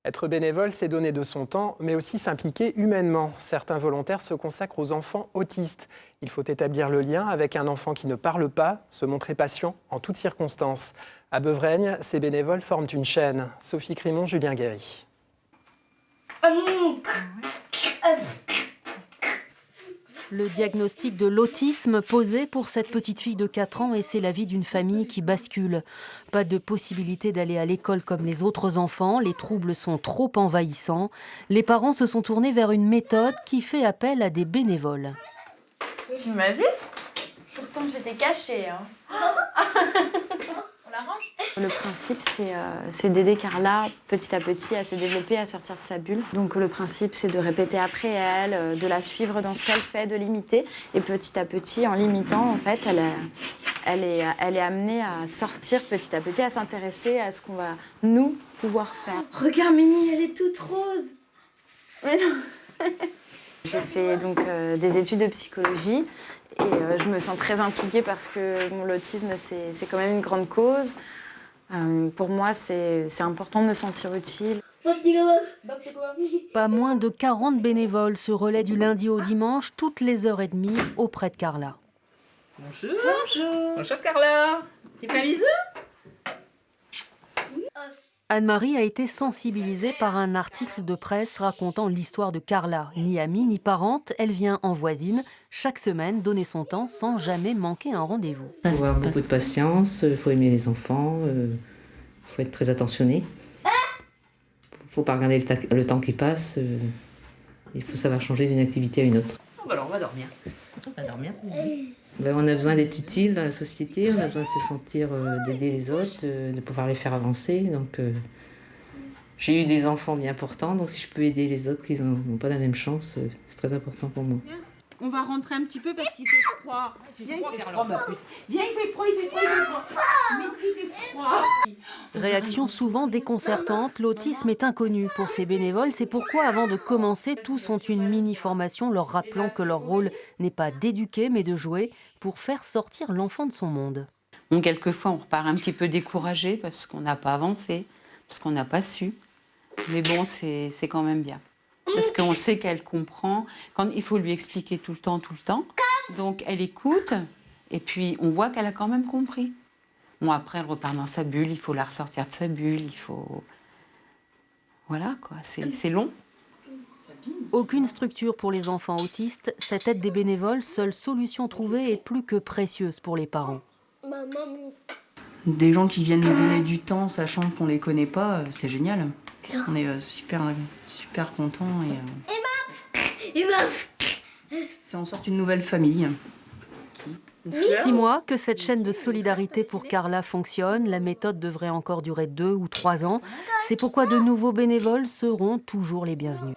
Être bénévole, c'est donner de son temps, mais aussi s'impliquer humainement. Certains volontaires se consacrent aux enfants autistes. Il faut établir le lien avec un enfant qui ne parle pas, se montrer patient en toutes circonstances. À Beuvreigne, ces bénévoles forment une chaîne. Sophie Crimon, Julien Guéry. Le diagnostic de l'autisme posé pour cette petite fille de 4 ans et c'est la vie d'une famille qui bascule. Pas de possibilité d'aller à l'école comme les autres enfants, les troubles sont trop envahissants. Les parents se sont tournés vers une méthode qui fait appel à des bénévoles. Tu m'as vu? Pourtant j'étais cachée. On l'arrange? Le principe, c'est d'aider Carla petit à petit à se développer, à sortir de sa bulle. Donc le principe, c'est de répéter après elle, de la suivre dans ce qu'elle fait, de l'imiter. Et petit à petit, en l'imitant, en fait, elle est amenée à sortir petit à petit, à s'intéresser à ce qu'on va, nous, pouvoir faire. Regarde Mini, elle est toute rose. Mais non. J'ai fait donc des études de psychologie et je me sens très impliquée parce que l'autisme, c'est quand même une grande cause. Pour moi, c'est important de me sentir utile. Pas moins de 40 bénévoles se relaient du lundi au dimanche, toutes les heures et demie, auprès de Carla. Bonjour. Bonjour. Bonjour Carla. Tu fais un bisou? Anne-Marie a été sensibilisée par un article de presse racontant l'histoire de Carla. Ni amie, ni parente, elle vient en voisine, chaque semaine donner son temps sans jamais manquer un rendez-vous. Il faut avoir beaucoup de patience, il faut aimer les enfants, il faut être très attentionné. Il ne faut pas regarder le temps qui passe, il faut savoir changer d'une activité à une autre. Alors on va dormir. On va dormir. On a besoin d'être utile dans la société, on a besoin de se sentir, d'aider les autres, de pouvoir les faire avancer. Donc, j'ai eu des enfants bien portants, donc si je peux aider les autres qui n'ont pas la même chance, c'est très important pour moi. On va rentrer un petit peu parce qu'il fait froid. Il fait froid, Carla. Viens, il fait froid, il fait froid, il fait froid. Mais il fait froid. Réaction souvent déconcertante, l'autisme est inconnu pour ces bénévoles. C'est pourquoi, avant de commencer, tous ont une mini-formation leur rappelant que leur rôle n'est pas d'éduquer, mais de jouer pour faire sortir l'enfant de son monde. Bon, quelquefois, on repart un petit peu découragé parce qu'on n'a pas avancé, parce qu'on n'a pas su. Mais bon, c'est quand même bien. Parce qu'on sait qu'elle comprend. Quand il faut lui expliquer tout le temps. Donc, elle écoute et puis on voit qu'elle a quand même compris. Bon, après, elle repart dans sa bulle, il faut la ressortir de sa bulle, il faut... Voilà, quoi, c'est long. Aucune structure pour les enfants autistes, cette aide des bénévoles, seule solution trouvée, est plus que précieuse pour les parents. Des gens qui viennent nous donner du temps, sachant qu'on les connaît pas, c'est génial. On est super contents. C'est en sorte une nouvelle famille. 6 mois que cette chaîne de solidarité pour Carla fonctionne. La méthode devrait encore durer 2 ou 3 ans. C'est pourquoi de nouveaux bénévoles seront toujours les bienvenus.